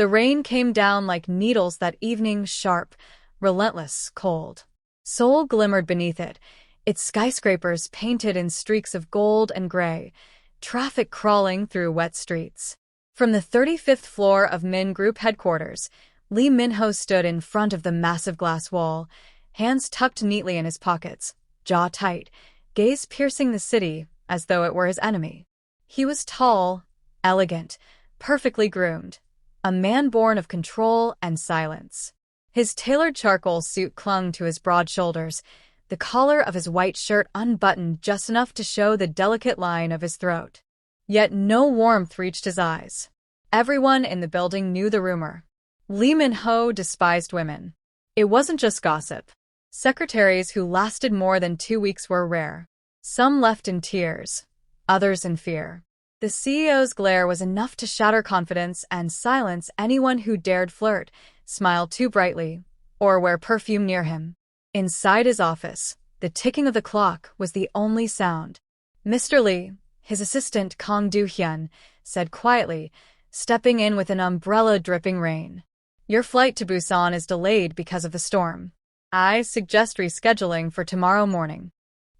The rain came down like needles that evening, sharp, relentless, cold. Seoul glimmered beneath it, its skyscrapers painted in streaks of gold and gray, traffic crawling through wet streets. From the 35th floor of Min Group headquarters, Lee Min-ho stood in front of the massive glass wall, hands tucked neatly in his pockets, jaw tight, gaze piercing the city as though it were his enemy. He was tall, elegant, perfectly groomed, a man born of control and silence. His tailored charcoal suit clung to his broad shoulders, the collar of his white shirt unbuttoned just enough to show the delicate line of his throat. Yet no warmth reached his eyes. Everyone in the building knew the rumor. Lee Min-ho despised women. It wasn't just gossip. Secretaries who lasted more than 2 weeks were rare. Some left in tears, others in fear. The CEO's glare was enough to shatter confidence and silence anyone who dared flirt, smile too brightly, or wear perfume near him. Inside his office, the ticking of the clock was the only sound. Mr. Lee, his assistant Kang Do-hyun, said quietly, stepping in with an umbrella dripping rain. Your flight to Busan is delayed because of the storm. I suggest rescheduling for tomorrow morning.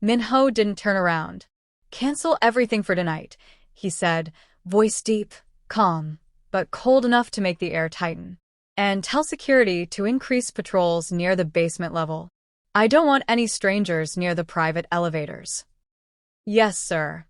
Min-ho didn't turn around. Cancel everything for tonight, he said, voice deep, calm, but cold enough to make the air tighten. And tell security to increase patrols near the basement level. I don't want any strangers near the private elevators. Yes, sir.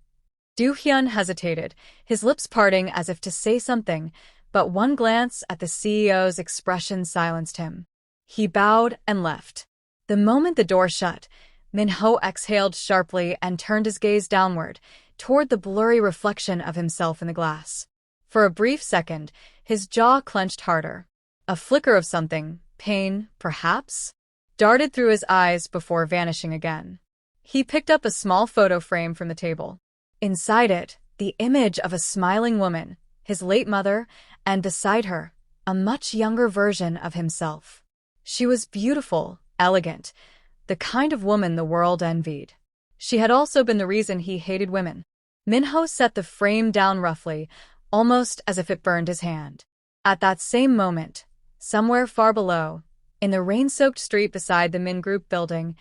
Do-hyun hesitated, his lips parting as if to say something, but one glance at the CEO's expression silenced him. He bowed and left. The moment the door shut, Min-ho exhaled sharply and turned his gaze downward, toward the blurry reflection of himself in the glass. For a brief second, his jaw clenched harder. A flicker of something, pain, perhaps, darted through his eyes before vanishing again. He picked up a small photo frame from the table. Inside it, the image of a smiling woman, his late mother, and beside her, a much younger version of himself. She was beautiful, elegant, the kind of woman the world envied. She had also been the reason he hated women. Min-ho set the frame down roughly, almost as if it burned his hand. At that same moment, somewhere far below, in the rain-soaked street beside the Min Group building,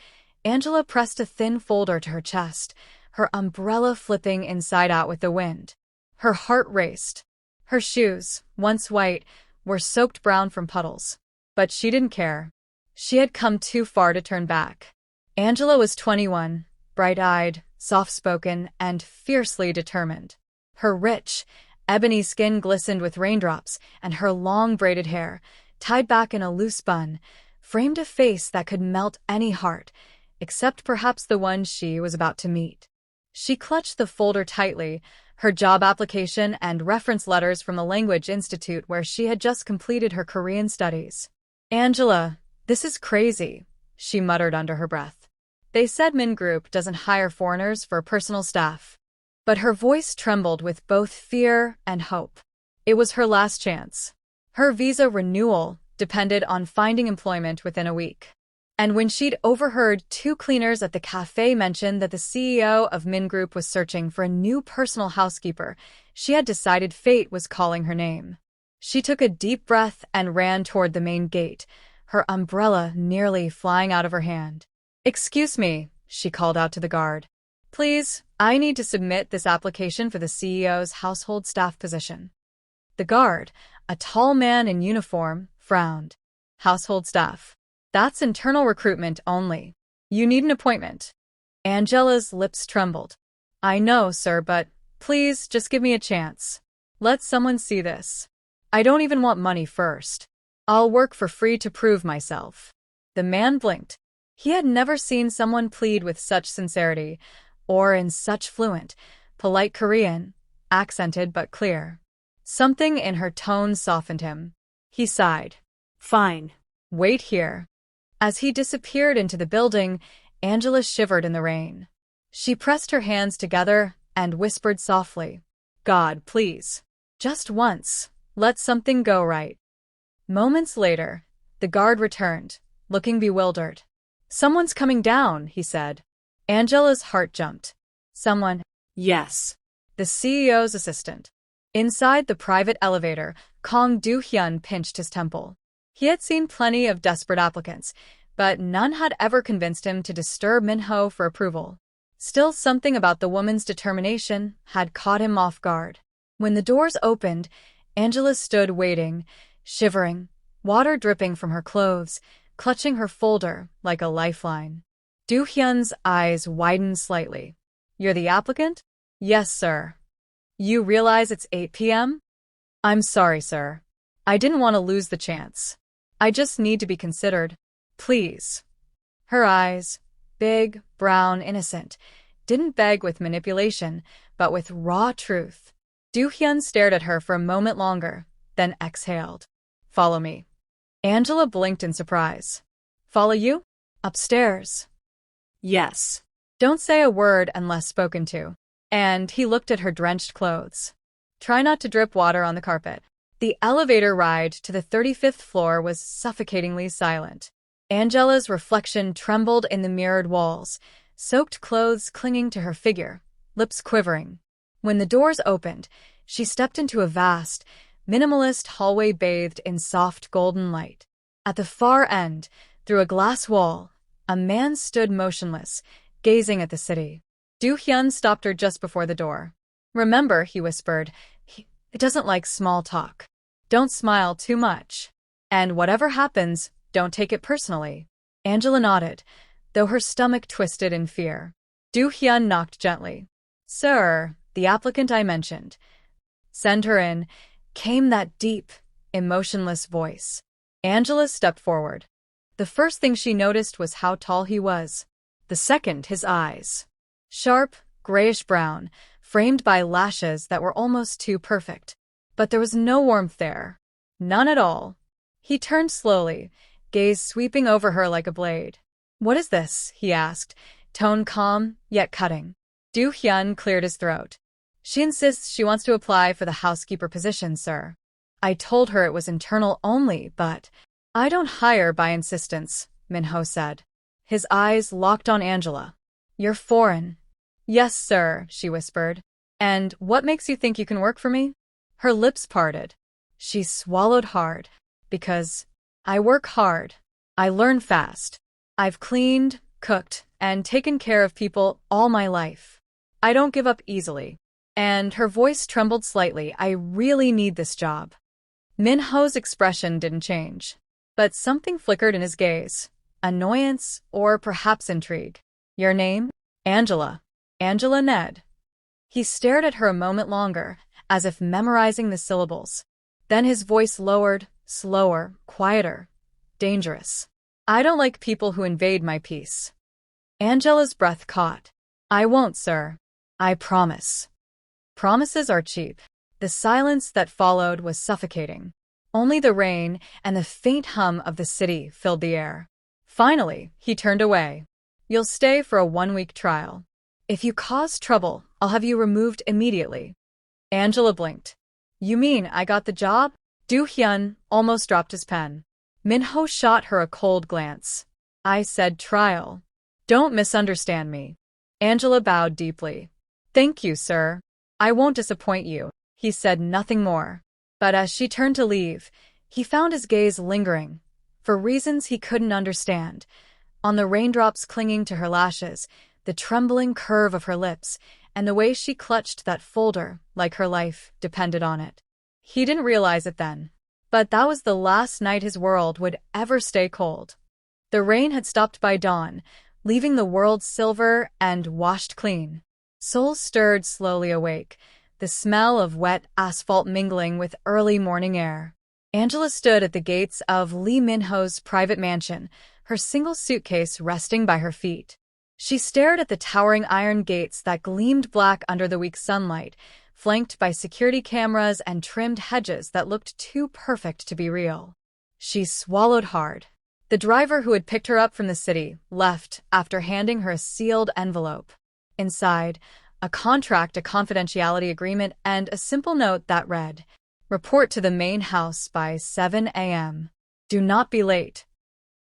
Angela pressed a thin folder to her chest, her umbrella flipping inside out with the wind. Her heart raced. Her shoes, once white, were soaked brown from puddles. But she didn't care. She had come too far to turn back. Angela was 21, bright-eyed, soft-spoken, and fiercely determined. Her rich, ebony skin glistened with raindrops, and her long braided hair, tied back in a loose bun, framed a face that could melt any heart, except perhaps the one she was about to meet. She clutched the folder tightly, her job application and reference letters from the Language Institute where she had just completed her Korean studies. Angela, this is crazy, she muttered under her breath. They said Min Group doesn't hire foreigners for personal staff. But her voice trembled with both fear and hope. It was her last chance. Her visa renewal depended on finding employment within a week. And when she'd overheard 2 cleaners at the cafe mention that the CEO of Min Group was searching for a new personal housekeeper, she had decided fate was calling her name. She took a deep breath and ran toward the main gate, her umbrella nearly flying out of her hand. "Excuse me," she called out to the guard. "Please, I need to submit this application for the CEO's household staff position." The guard, a tall man in uniform, frowned. "Household staff? That's internal recruitment only. You need an appointment." Angela's lips trembled. "I know, sir, but please just give me a chance. Let someone see this. I don't even want money first. I'll work for free to prove myself." The man blinked. He had never seen someone plead with such sincerity, or in such fluent, polite Korean, accented but clear. Something in her tone softened him. He sighed. "Fine. Wait here." As he disappeared into the building, Angela shivered in the rain. She pressed her hands together and whispered softly, "God, please. Just once, let something go right." Moments later, the guard returned, looking bewildered. "Someone's coming down," he said. Angela's heart jumped. "Someone?" "Yes. The CEO's assistant." Inside the private elevator, Kong Do-hyun pinched his temple. He had seen plenty of desperate applicants, but none had ever convinced him to disturb Min-ho for approval. Still, something about the woman's determination had caught him off guard. When the doors opened, Angela stood waiting, shivering, water dripping from her clothes, clutching her folder like a lifeline. Do-hyun's eyes widened slightly. "You're the applicant?" "Yes, sir." "You realize it's 8 p.m.? "I'm sorry, sir. I didn't want to lose the chance. I just need to be considered. Please." Her eyes, big, brown, innocent, didn't beg with manipulation, but with raw truth. Do-hyun stared at her for a moment longer, then exhaled. "Follow me." Angela blinked in surprise. "Follow you? Upstairs?" "Yes." "Don't say a word unless spoken to." And he looked at her drenched clothes. "Try not to drip water on the carpet." The elevator ride to the 35th floor was suffocatingly silent. Angela's reflection trembled in the mirrored walls, soaked clothes clinging to her figure, lips quivering. When the doors opened, she stepped into a vast, minimalist hallway bathed in soft golden light. At the far end, through a glass wall, a man stood motionless, gazing at the city. Do-hyun stopped her just before the door. "Remember," he whispered, "it doesn't like small talk. Don't smile too much. And whatever happens, don't take it personally." Angela nodded, though her stomach twisted in fear. Do-hyun knocked gently. "Sir, the applicant I mentioned." "Send her in," came that deep, emotionless voice. Angela stepped forward. The first thing she noticed was how tall he was. The second, his eyes. Sharp, grayish-brown, framed by lashes that were almost too perfect. But there was no warmth there. None at all. He turned slowly, gaze sweeping over her like a blade. "What is this?" he asked, tone calm, yet cutting. Do-hyun cleared his throat. "She insists she wants to apply for the housekeeper position, sir. I told her it was internal only, but—" "I don't hire by insistence," Min-ho said. His eyes locked on Angela. "You're foreign." "Yes, sir," she whispered. "And what makes you think you can work for me?" Her lips parted. She swallowed hard. "Because I work hard. I learn fast. I've cleaned, cooked, and taken care of people all my life. I don't give up easily." And her voice trembled slightly. "I really need this job." Min-ho's expression didn't change, but something flickered in his gaze. Annoyance, or perhaps intrigue. "Your name?" "Angela. Angela Ned." He stared at her a moment longer, as if memorizing the syllables. Then his voice lowered, slower, quieter. "Dangerous. I don't like people who invade my peace." Angela's breath caught. "I won't, sir. I promise." Promises are cheap. The silence that followed was suffocating. Only the rain and the faint hum of the city filled the air. Finally, he turned away. "You'll stay for a 1-week trial. If you cause trouble, I'll have you removed immediately." Angela blinked. "You mean I got the job?" Do-hyun almost dropped his pen. Min-ho shot her a cold glance. "I said trial. Don't misunderstand me." Angela bowed deeply. "Thank you, sir. I won't disappoint you." He said nothing more. But as she turned to leave, he found his gaze lingering, for reasons he couldn't understand, on the raindrops clinging to her lashes, the trembling curve of her lips, and the way she clutched that folder like her life depended on it. He didn't realize it then, but that was the last night his world would ever stay cold. The rain had stopped by dawn, leaving the world silver and washed clean. Seoul stirred slowly awake, the smell of wet asphalt mingling with early morning air. Angela stood at the gates of Lee Min-ho's private mansion, her single suitcase resting by her feet. She stared at the towering iron gates that gleamed black under the weak sunlight, flanked by security cameras and trimmed hedges that looked too perfect to be real. She swallowed hard. The driver who had picked her up from the city left after handing her a sealed envelope. Inside, a contract, a confidentiality agreement, and a simple note that read, "Report to the main house by 7 a.m. Do not be late."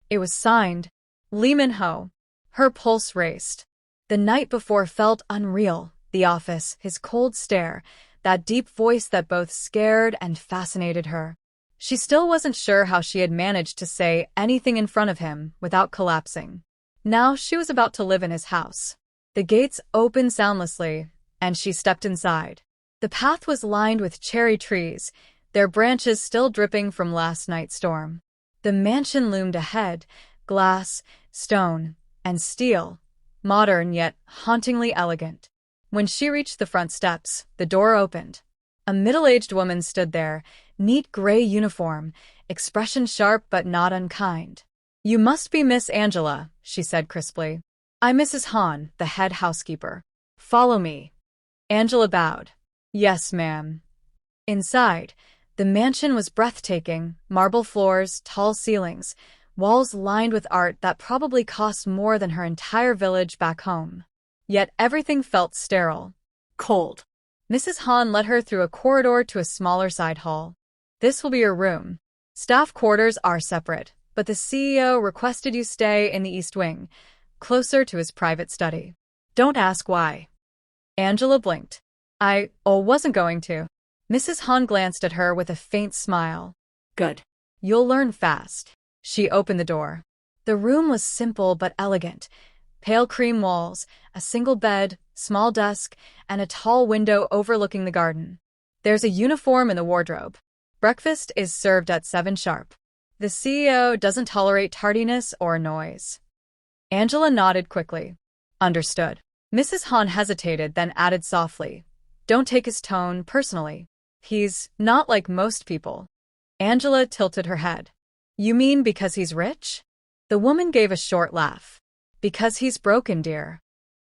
It was signed, Lee Min-ho. Her pulse raced. The night before felt unreal. The office, his cold stare, that deep voice that both scared and fascinated her. She still wasn't sure how she had managed to say anything in front of him without collapsing. Now she was about to live in his house. The gates opened soundlessly, and she stepped inside. The path was lined with cherry trees, their branches still dripping from last night's storm. The mansion loomed ahead, glass, stone, and steel, modern yet hauntingly elegant. When she reached the front steps, the door opened. A middle-aged woman stood there, neat gray uniform, expression sharp but not unkind. "You must be Miss Angela," she said crisply. "I'm Mrs. Han, the head housekeeper. Follow me." Angela bowed. "Yes, ma'am." Inside, the mansion was breathtaking, marble floors, tall ceilings, walls lined with art that probably cost more than her entire village back home. Yet everything felt sterile, cold. Mrs. Han led her through a corridor to a smaller side hall. "This will be your room. Staff quarters are separate, but the CEO requested you stay in the East Wing, closer to his private study." "Don't ask why." Angela blinked. I wasn't going to." Mrs. Han glanced at her with a faint smile. "Good. You'll learn fast." She opened the door. The room was simple but elegant. Pale cream walls, a single bed, small desk, and a tall window overlooking the garden. "There's a uniform in the wardrobe. Breakfast is served at 7 sharp. The CEO doesn't tolerate tardiness or noise." Angela nodded quickly. "Understood." Mrs. Han hesitated, then added softly, "Don't take his tone personally. He's not like most people." Angela tilted her head. "You mean because he's rich?" The woman gave a short laugh. "Because he's broken, dear."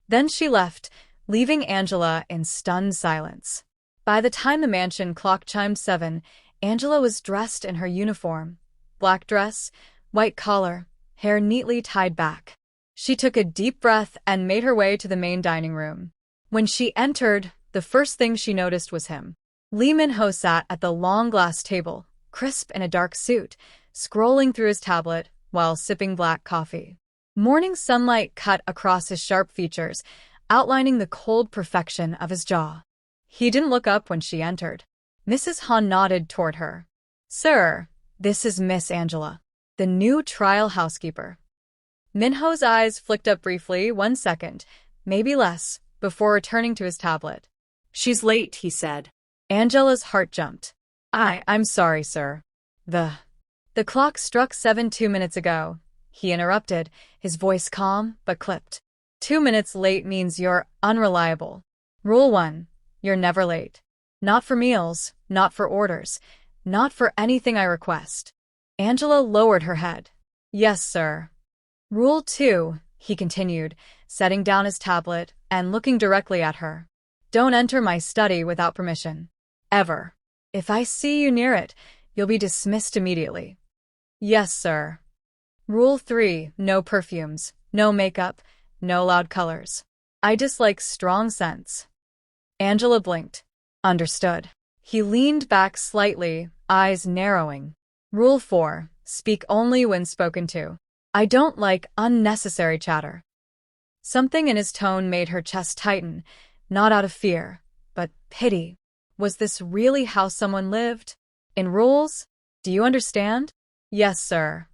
Then she left, leaving Angela in stunned silence. By the time the mansion clock chimed 7, Angela was dressed in her uniform. Black dress, white collar, hair neatly tied back. She took a deep breath and made her way to the main dining room. When she entered, the first thing she noticed was him. Lee Min-ho sat at the long glass table, crisp in a dark suit, scrolling through his tablet while sipping black coffee. Morning sunlight cut across his sharp features, outlining the cold perfection of his jaw. He didn't look up when she entered. Mrs. Han nodded toward her. "Sir, this is Miss Angela, the new trial housekeeper." Minho's eyes flicked up briefly, 1 second, maybe less, before returning to his tablet. "She's late," he said. Angela's heart jumped. I'm sorry, sir. The clock struck 7 2 minutes ago," he interrupted, his voice calm but clipped. 2 minutes late means you're unreliable. Rule 1, you're never late. Not for meals, not for orders, not for anything I request." Angela lowered her head. "Yes, sir." Rule 2, he continued, setting down his tablet and looking directly at her. "Don't enter my study without permission. Ever. If I see you near it, you'll be dismissed immediately." "Yes, sir." Rule 3, no perfumes, no makeup, no loud colors. "I dislike strong scents." Angela blinked. "Understood." He leaned back slightly, eyes narrowing. Rule 4, speak only when spoken to. "I don't like unnecessary chatter." Something in his tone made her chest tighten, not out of fear, but pity. Was this really how someone lived? In rules? "Do you understand?" "Yes, sir."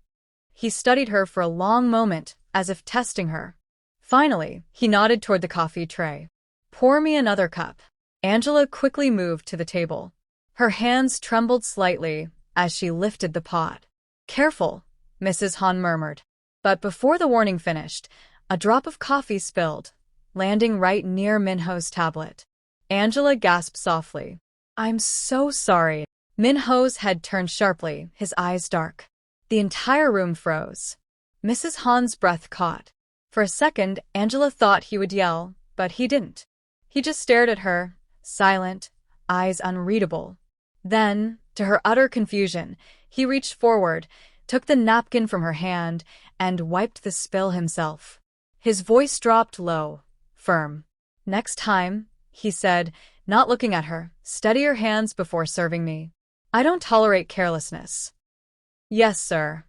He studied her for a long moment, as if testing her. Finally, he nodded toward the coffee tray. "Pour me another cup." Angela quickly moved to the table. Her hands trembled slightly as she lifted the pot. "Careful," Mrs. Han murmured. But before the warning finished, a drop of coffee spilled, landing right near Minho's tablet. Angela gasped softly. "I'm so sorry." Minho's head turned sharply, his eyes dark. The entire room froze. Mrs. Han's breath caught. For a second, Angela thought he would yell, but he didn't. He just stared at her, silent, eyes unreadable. Then, to her utter confusion, he reached forward, took the napkin from her hand, and wiped the spill himself. His voice dropped low, firm. "Next time," he said, not looking at her, "steady your hands before serving me. I don't tolerate carelessness." "Yes, sir."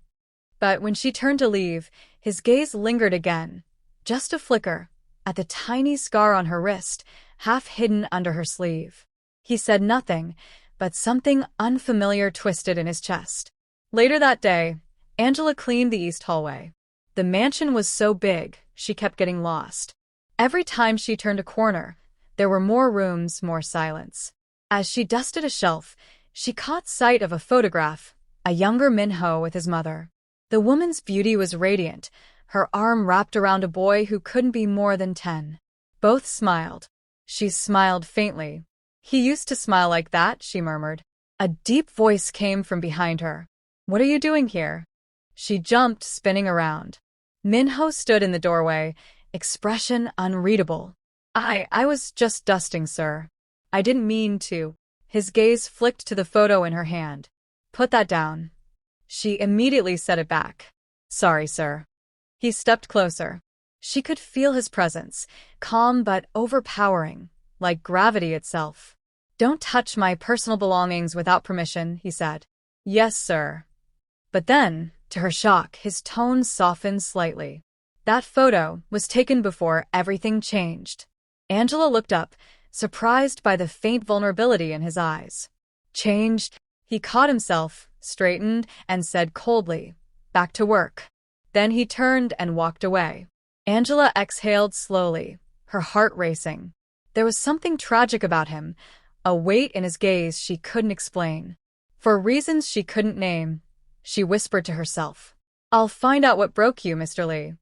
But when she turned to leave, his gaze lingered again, just a flicker, at the tiny scar on her wrist, half hidden under her sleeve. He said nothing, but something unfamiliar twisted in his chest. Later that day, Angela cleaned the east hallway. The mansion was so big, she kept getting lost. Every time she turned a corner, there were more rooms, more silence. As she dusted a shelf, she caught sight of a photograph, a younger Minho with his mother. The woman's beauty was radiant, her arm wrapped around a boy who couldn't be more than 10. Both smiled. She smiled faintly. "He used to smile like that," she murmured. A deep voice came from behind her. "What are you doing here?" She jumped, spinning around. Minho stood in the doorway, expression unreadable. I was just dusting, sir. I didn't mean to." His gaze flicked to the photo in her hand. "Put that down." She immediately set it back. "Sorry, sir." He stepped closer. She could feel his presence, calm but overpowering, like gravity itself. "Don't touch my personal belongings without permission," he said. "Yes, sir." But then, to her shock, his tone softened slightly. That photo was taken before everything changed. Angela looked up, surprised by the faint vulnerability in his eyes. "Changed?" He caught himself, straightened, and said coldly, "Back to work." Then he turned and walked away. Angela exhaled slowly, her heart racing. There was something tragic about him, a weight in his gaze she couldn't explain. For reasons she couldn't name, she whispered to herself, "I'll find out what broke you, Mr. Lee."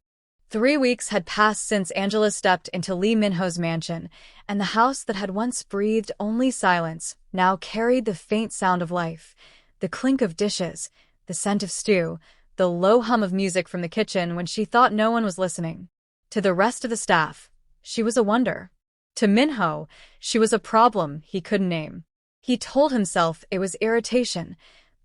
3 weeks had passed since Angela stepped into Lee Minho's mansion, and the house that had once breathed only silence now carried the faint sound of life, the clink of dishes, the scent of stew, the low hum of music from the kitchen when she thought no one was listening. To the rest of the staff, she was a wonder. To Minho, she was a problem he couldn't name. He told himself it was irritation,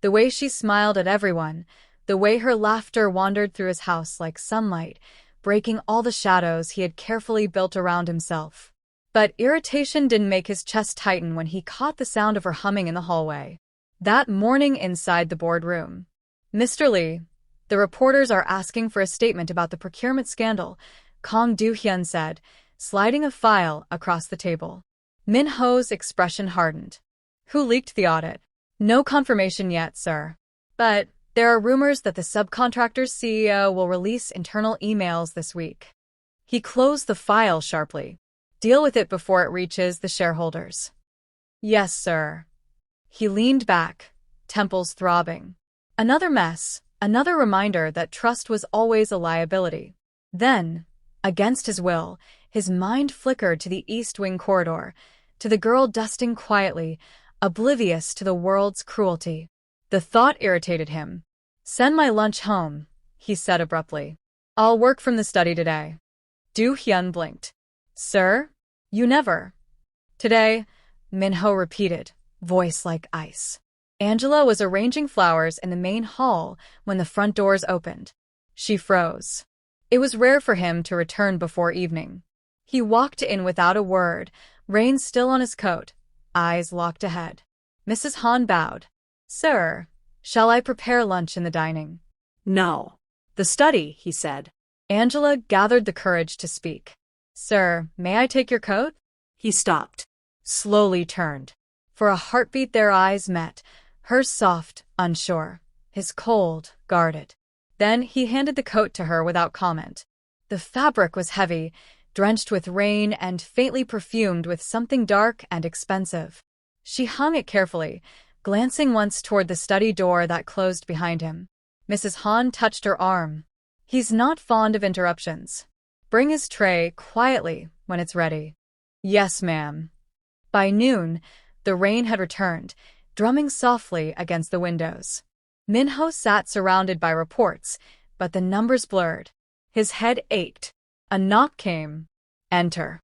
the way she smiled at everyone, the way her laughter wandered through his house like sunlight, breaking all the shadows he had carefully built around himself. But irritation didn't make his chest tighten when he caught the sound of her humming in the hallway. That morning inside the boardroom. "Mr. Lee, the reporters are asking for a statement about the procurement scandal," Kong Do-hyun said, sliding a file across the table. Minho's expression hardened. "Who leaked the audit?" "No confirmation yet, sir. But there are rumors that the subcontractor's CEO will release internal emails this week." He closed the file sharply. "Deal with it before it reaches the shareholders." "Yes, sir." He leaned back, temples throbbing. Another mess, another reminder that trust was always a liability. Then, against his will, his mind flickered to the East Wing corridor, to the girl dusting quietly, oblivious to the world's cruelty. The thought irritated him. "Send my lunch home," he said abruptly. "I'll work from the study today." Do-hyun blinked. "Sir? You never." "Today," Minho repeated, voice like ice. Angela was arranging flowers in the main hall when the front doors opened. She froze. It was rare for him to return before evening. He walked in without a word, rein still on his coat, eyes locked ahead. Mrs. Han bowed. "Sir, shall I prepare lunch in the dining?" "No. The study," he said. Angela gathered the courage to speak. "Sir, may I take your coat?" He stopped. Slowly turned. For a heartbeat their eyes met, hers soft, unsure, his cold, guarded. Then he handed the coat to her without comment. The fabric was heavy, drenched with rain and faintly perfumed with something dark and expensive. She hung it carefully, glancing once toward the study door that closed behind him. Mrs. Han touched her arm. "He's not fond of interruptions. Bring his tray quietly when it's ready." "Yes, ma'am." By noon, the rain had returned, drumming softly against the windows. Minho sat surrounded by reports, but the numbers blurred. His head ached. A knock came. "Enter."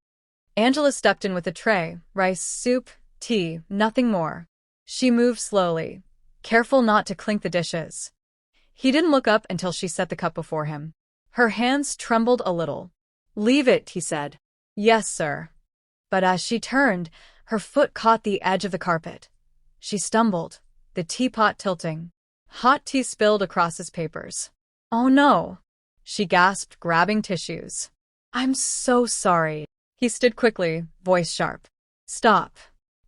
Angela stepped in with a tray, rice, soup, tea, nothing more. She moved slowly, careful not to clink the dishes. He didn't look up until she set the cup before him. Her hands trembled a little. "Leave it," he said. "Yes, sir." But as she turned, her foot caught the edge of the carpet. She stumbled, the teapot tilting. Hot tea spilled across his papers. "Oh no," she gasped, grabbing tissues. "I'm so sorry." He stood quickly, voice sharp. "Stop."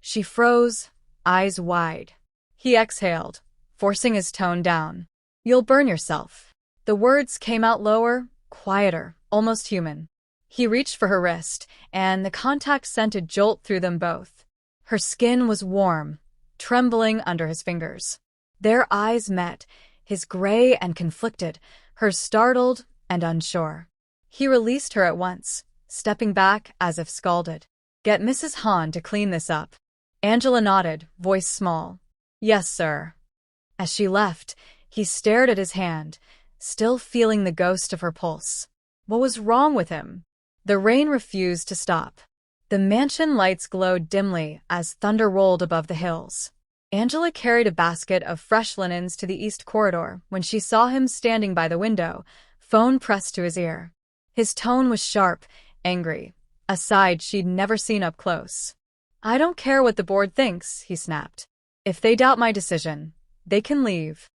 She froze, eyes wide. He exhaled, forcing his tone down. You'll burn yourself. The words came out lower, quieter, almost human. He reached for her wrist, and the contact sent a jolt through them both. Her skin was warm, trembling under his fingers. Their eyes met, his gray and conflicted, hers startled and unsure. He released her at once, stepping back as if scalded. Get Mrs. Han to clean this up. Angela nodded, voice small. Yes, sir. As she left, he stared at his hand, still feeling the ghost of her pulse. What was wrong with him? The rain refused to stop. The mansion lights glowed dimly as thunder rolled above the hills. Angela carried a basket of fresh linens to the east corridor when she saw him standing by the window, phone pressed to his ear. His tone was sharp, angry, a side she'd never seen up close. I don't care what the board thinks, he snapped. If they doubt my decision, they can leave.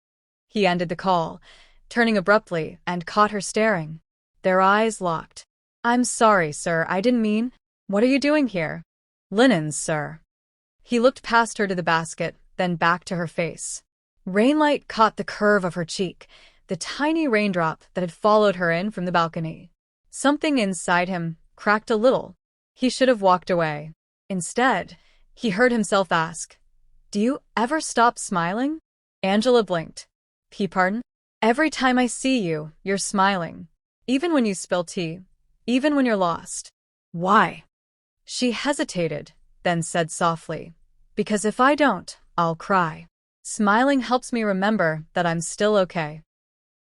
He ended the call, turning abruptly, and caught her staring. Their eyes locked. I'm sorry, sir, I didn't mean. What are you doing here? Linens, sir. He looked past her to the basket, then back to her face. Rainlight caught the curve of her cheek, the tiny raindrop that had followed her in from the balcony. Something inside him cracked a little. He should have walked away. Instead, he heard himself ask, Do you ever stop smiling? Angela blinked. Pardon? Every time I see you, you're smiling. Even when you spill tea. Even when you're lost. Why? She hesitated, then said softly, Because if I don't, I'll cry. Smiling helps me remember that I'm still okay.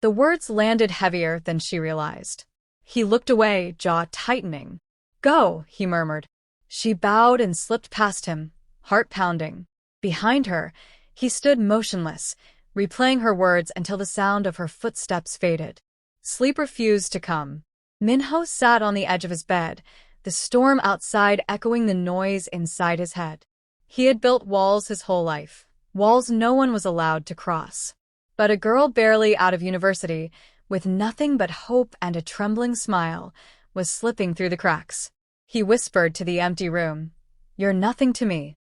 The words landed heavier than she realized. He looked away, jaw tightening. Go, he murmured. She bowed and slipped past him, heart pounding. Behind her, he stood motionless, replaying her words until the sound of her footsteps faded. Sleep refused to come. Minho sat on the edge of his bed, the storm outside echoing the noise inside his head. He had built walls his whole life, walls no one was allowed to cross. But a girl barely out of university, with nothing but hope and a trembling smile, was slipping through the cracks. He whispered to the empty room, You're nothing to me.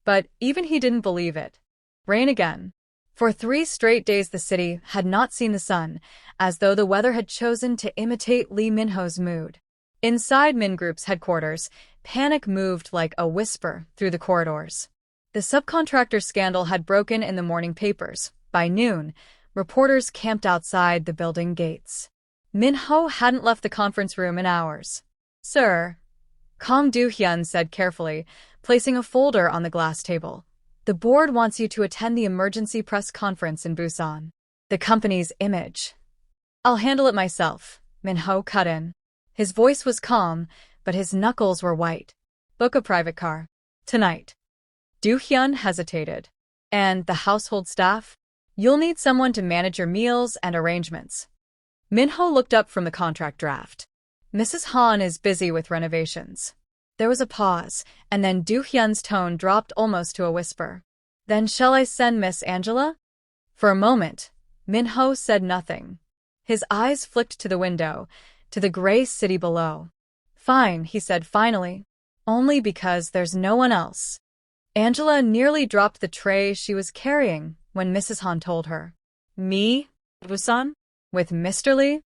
But even he didn't believe it. Rain again. For 3 straight days the city had not seen the sun, as though the weather had chosen to imitate Lee Minho's mood. Inside Min Group's headquarters, panic moved like a whisper through the corridors. The subcontractor scandal had broken in the morning papers. By noon, reporters camped outside the building gates. Minho hadn't left the conference room in hours. Sir, Kang Do-hyun said carefully, placing a folder on the glass table. The board wants you to attend the emergency press conference in Busan. The company's image. I'll handle it myself, Minho cut in. His voice was calm, but his knuckles were white. Book a private car. Tonight. Do-hyun hesitated. And the household staff? You'll need someone to manage your meals and arrangements. Minho looked up from the contract draft. Mrs. Han is busy with renovations. There was a pause, and then Do-hyun's tone dropped almost to a whisper. Then shall I send Miss Angela? For a moment, Minho said nothing. His eyes flicked to the window, to the gray city below. Fine, he said finally. Only because there's no one else. Angela nearly dropped the tray she was carrying when Mrs. Han told her. Me? Busan? With Mr. Lee?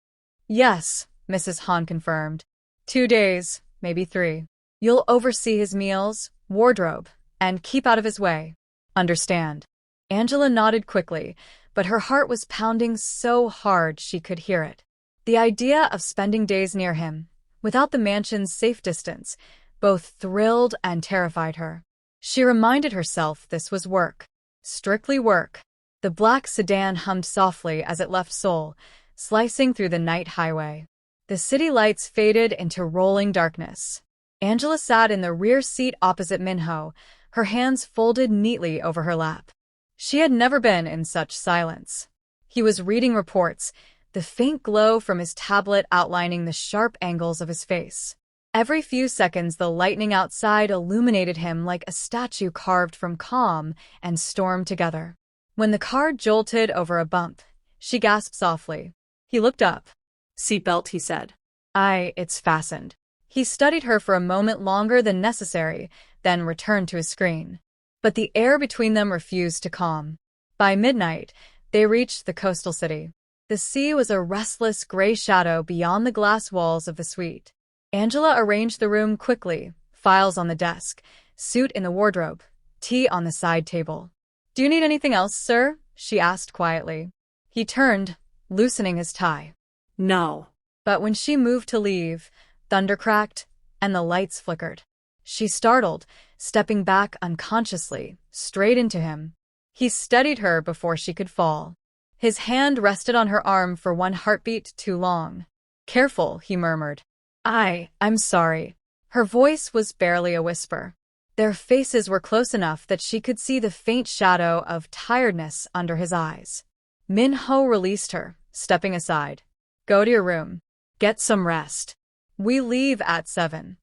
Yes, Mrs. Han confirmed. 2 days, maybe 3. You'll oversee his meals, wardrobe, and keep out of his way. Understand. Angela nodded quickly, but her heart was pounding so hard she could hear it. The idea of spending days near him, without the mansion's safe distance, both thrilled and terrified her. She reminded herself this was work. Strictly work. The black sedan hummed softly as it left Seoul, slicing through the night highway. The city lights faded into rolling darkness. Angela sat in the rear seat opposite Minho, her hands folded neatly over her lap. She had never been in such silence. He was reading reports, the faint glow from his tablet outlining the sharp angles of his face. Every few seconds the lightning outside illuminated him like a statue carved from calm and storm together. When the car jolted over a bump, she gasped softly. He looked up. Seatbelt, he said. It's fastened. He studied her for a moment longer than necessary, then returned to his screen. but the air between them refused to calm. By midnight, they reached the coastal city. The sea was a restless gray shadow beyond the glass walls of the suite. Angela arranged the room quickly, files on the desk, suit in the wardrobe, tea on the side table. "Do you need anything else, sir?" she asked quietly. He turned, loosening his tie. No. But when she moved to leave, thunder cracked, and the lights flickered. She startled, stepping back unconsciously, straight into him. He steadied her before she could fall. His hand rested on her arm for one heartbeat too long. "Careful," he murmured. I'm sorry." Her voice was barely a whisper. Their faces were close enough that she could see the faint shadow of tiredness under his eyes. Min-ho released her, stepping aside. "Go to your room. Get some rest. We leave at 7.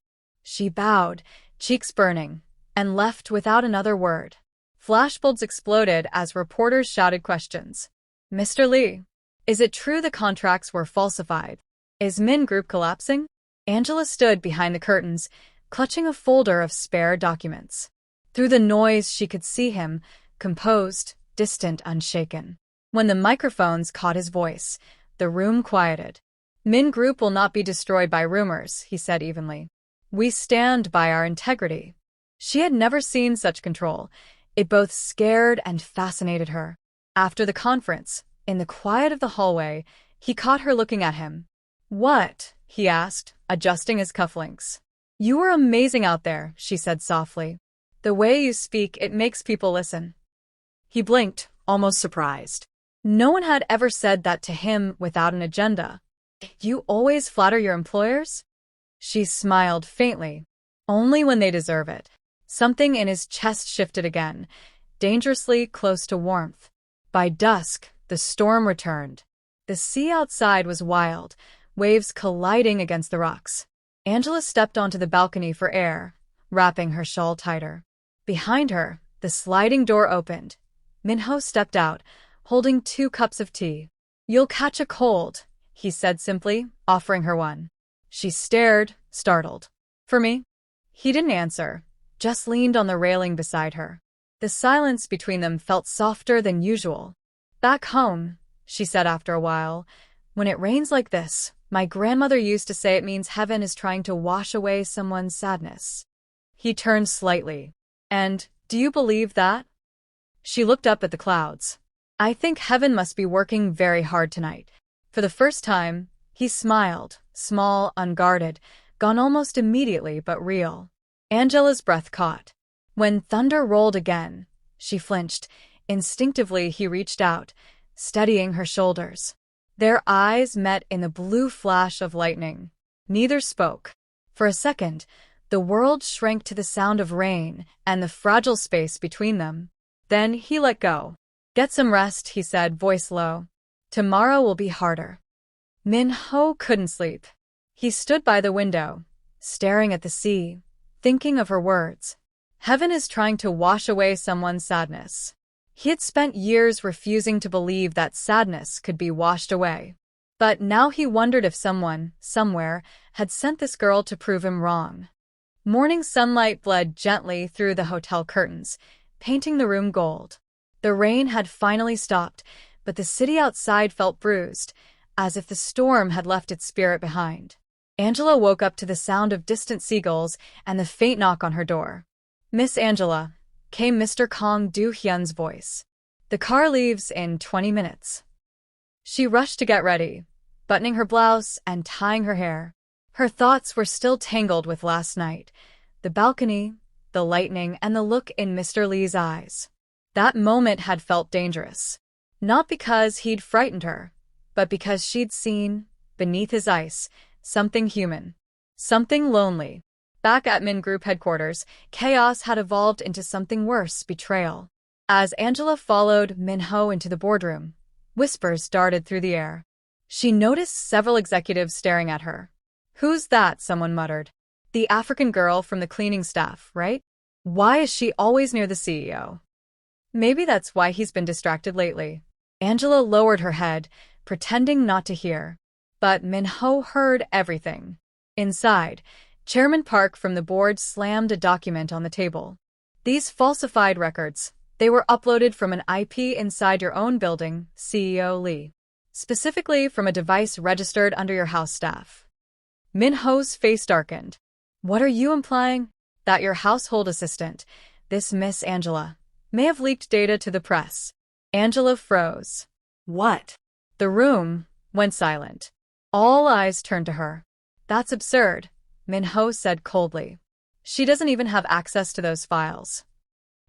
She bowed, cheeks burning, and left without another word. Flashbulbs exploded as reporters shouted questions. "Mr. Lee, is it true the contracts were falsified? Is Min Group collapsing?" Angela stood behind the curtains, clutching a folder of spare documents. Through the noise, she could see him, composed, distant, unshaken. When the microphones caught his voice, the room quieted. "Min Group will not be destroyed by rumors," he said evenly. "We stand by our integrity." She had never seen such control. It both scared and fascinated her. After the conference, in the quiet of the hallway, he caught her looking at him. "What?" he asked, adjusting his cufflinks. "You are amazing out there," she said softly. "The way you speak, it makes people listen." He blinked, almost surprised. No one had ever said that to him without an agenda. "You always flatter your employers?" She smiled faintly. "Only when they deserve it." Something in his chest shifted again, dangerously close to warmth. By dusk, the storm returned. The sea outside was wild, waves colliding against the rocks. Angela stepped onto the balcony for air, wrapping her shawl tighter. Behind her, the sliding door opened. Min-ho stepped out, holding 2 cups of tea. "You'll catch a cold," he said simply, offering her one. She stared, startled. "For me?" He didn't answer, just leaned on the railing beside her. The silence between them felt softer than usual. "Back home," she said after a while, "when it rains like this, my grandmother used to say it means heaven is trying to wash away someone's sadness." He turned slightly. "And, do you believe that?" She looked up at the clouds. "I think heaven must be working very hard tonight." For the first time, he smiled, small, unguarded, gone almost immediately but real. Angela's breath caught. When thunder rolled again, she flinched. Instinctively, he reached out, steadying her shoulders. Their eyes met in the blue flash of lightning. Neither spoke. For a second, the world shrank to the sound of rain and the fragile space between them. Then he let go. "Get some rest," he said, voice low. "Tomorrow will be harder." Min-ho couldn't sleep. He stood by the window, staring at the sea, thinking of her words. Heaven is trying to wash away someone's sadness. He had spent years refusing to believe that sadness could be washed away. But now he wondered if someone, somewhere, had sent this girl to prove him wrong. Morning sunlight bled gently through the hotel curtains, painting the room gold. The rain had finally stopped, but the city outside felt bruised, as if the storm had left its spirit behind. Angela woke up to the sound of distant seagulls and the faint knock on her door. "Miss Angela," came Mr. Kong Do-hyun's voice. "The car leaves in 20 minutes." She rushed to get ready, buttoning her blouse and tying her hair. Her thoughts were still tangled with last night, the balcony, the lightning, and the look in Mr. Lee's eyes. That moment had felt dangerous. Not because he'd frightened her, but because she'd seen, beneath his ice, something human. Something lonely. Back at Min Group headquarters, chaos had evolved into something worse, betrayal. As Angela followed Min-ho into the boardroom, whispers darted through the air. She noticed several executives staring at her. "Who's that?" someone muttered. "The African girl from the cleaning staff, right? Why is she always near the CEO?" "Maybe that's why he's been distracted lately." Angela lowered her head, pretending not to hear. But Min-ho heard everything. Inside, Chairman Park from the board slammed a document on the table. These falsified records, they were uploaded from an IP inside your own building, CEO Lee. Specifically from a device registered under your house staff. Min-ho's face darkened. What are you implying? That your household assistant, this Miss Angela, may have leaked data to the press. Angela froze. What? The room went silent. All eyes turned to her. That's absurd, Min-ho said coldly. She doesn't even have access to those files.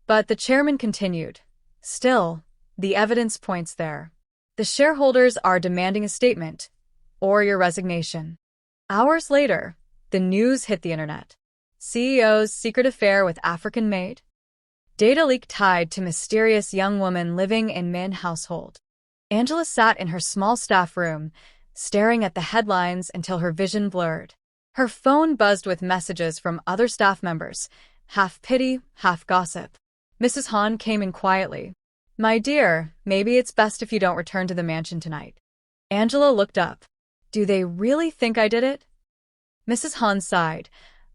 But the chairman continued. Still, the evidence points there. The shareholders are demanding a statement, or your resignation. Hours later, the news hit the internet. CEO's secret affair with African maid. Data leak tied to mysterious young woman living in Min household. Angela sat in her small staff room, staring at the headlines until her vision blurred. Her phone buzzed with messages from other staff members, half pity, half gossip. Mrs. Han came in quietly. My dear, maybe it's best if you don't return to the mansion tonight. Angela looked up. Do they really think I did it? Mrs. Han sighed,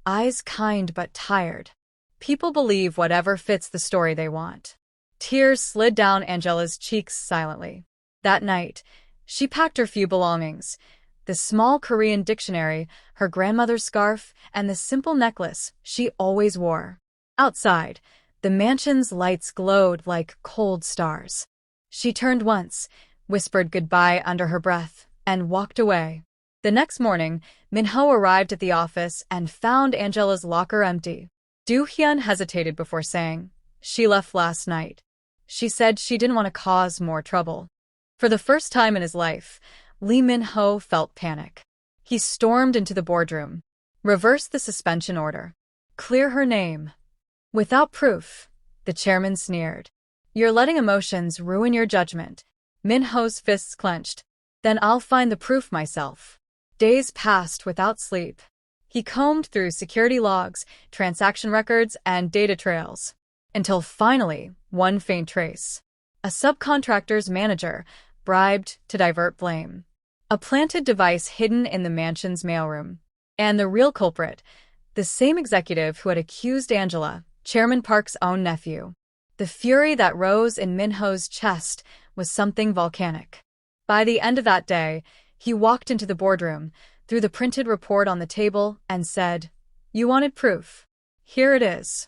eyes kind but tired. People believe whatever fits the story they want. Tears slid down Angela's cheeks silently. That night, she packed her few belongings, the small Korean dictionary, her grandmother's scarf, and the simple necklace she always wore. Outside, the mansion's lights glowed like cold stars. She turned once, whispered goodbye under her breath, and walked away. The next morning, Min-ho arrived at the office and found Angela's locker empty. Do-hyun hesitated before saying, She left last night. She said she didn't want to cause more trouble. For the first time in his life, Lee Min-ho felt panic. He stormed into the boardroom. Reverse the suspension order. Clear her name. Without proof, the chairman sneered. You're letting emotions ruin your judgment. Min-ho's fists clenched. Then I'll find the proof myself. Days passed without sleep. He combed through security logs, transaction records, and data trails. Until finally, one faint trace. A subcontractor's manager, bribed to divert blame. A planted device hidden in the mansion's mailroom. And the real culprit, the same executive who had accused Angela, Chairman Park's own nephew. The fury that rose in Min-ho's chest was something volcanic. By the end of that day, he walked into the boardroom, threw the printed report on the table, and said, You wanted proof. Here it is.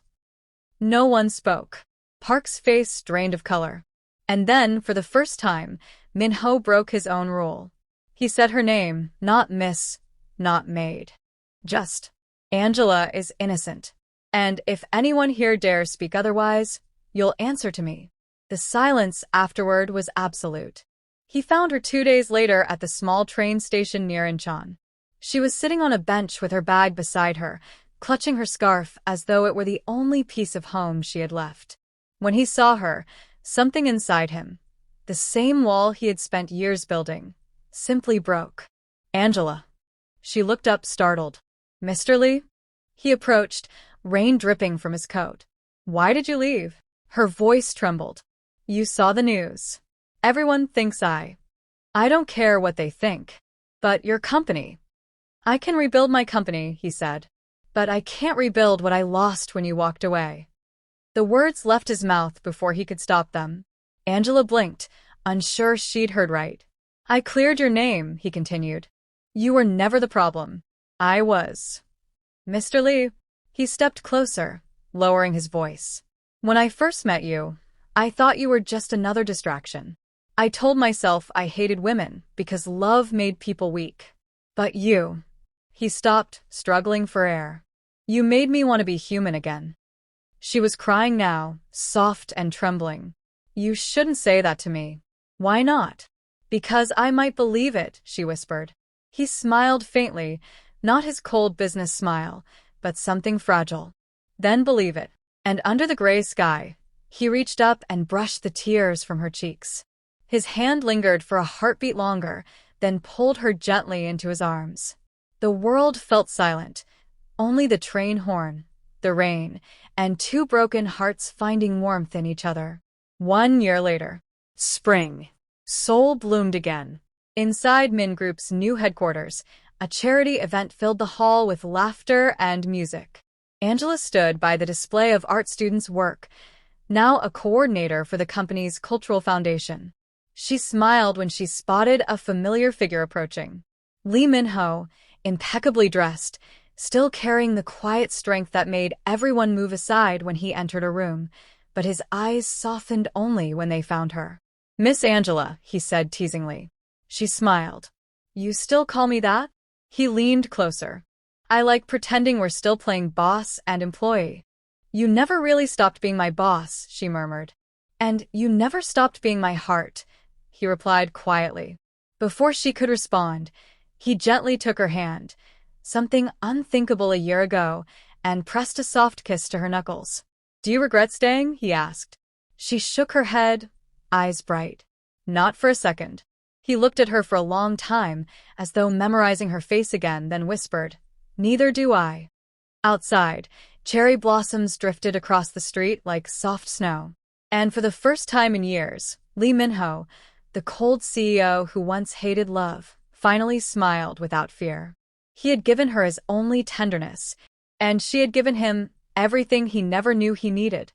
No one spoke. Park's face drained of color. And then, for the first time, Min-ho broke his own rule. He said her name, not Miss, not Maid. Just, Angela is innocent. And if anyone here dares speak otherwise, you'll answer to me. The silence afterward was absolute. He found her 2 days later at the small train station near Incheon. She was sitting on a bench with her bag beside her, clutching her scarf as though it were the only piece of home she had left. When he saw her, something inside him, the same wall he had spent years building, simply broke. Angela. She looked up startled. Mr. Lee? He approached, rain dripping from his coat. Why did you leave? Her voice trembled. You saw the news. Everyone thinks I don't care what they think. But your company. I can rebuild my company, he said. But I can't rebuild what I lost when you walked away. The words left his mouth before he could stop them. Angela blinked, unsure she'd heard right. I cleared your name, he continued. You were never the problem. I was. Mr. Lee. He stepped closer, lowering his voice. When I first met you, I thought you were just another distraction. I told myself I hated women because love made people weak. But you. He stopped, struggling for air. You made me want to be human again. She was crying now, soft and trembling. You shouldn't say that to me. Why not? Because I might believe it, she whispered. He smiled faintly, not his cold business smile, but something fragile. Then believe it. And under the gray sky, he reached up and brushed the tears from her cheeks. His hand lingered for a heartbeat longer, then pulled her gently into his arms. The world felt silent, only the train horn, the rain, and two broken hearts finding warmth in each other. 1 year later. Spring. Seoul bloomed again. Inside Min Group's new headquarters, a charity event filled the hall with laughter and music. Angela stood by the display of art students' work, now a coordinator for the company's cultural foundation. She smiled when she spotted a familiar figure approaching. Lee Min-ho, impeccably dressed, still carrying the quiet strength that made everyone move aside when he entered a room, but his eyes softened only when they found her. "Miss Angela," he said teasingly. She smiled. "You still call me that?" He leaned closer. "I like pretending we're still playing boss and employee." "You never really stopped being my boss," she murmured. "And you never stopped being my heart," he replied quietly. Before she could respond, he gently took her hand, something unthinkable a year ago, and pressed a soft kiss to her knuckles. "Do you regret staying?" he asked. She shook her head, eyes bright. "Not for a second." He looked at her for a long time, as though memorizing her face again, then whispered, "Neither do I." Outside, cherry blossoms drifted across the street like soft snow. And for the first time in years, Lee Min-ho, the cold CEO who once hated love, finally smiled without fear. He had given her his only tenderness, and she had given him everything he never knew he needed.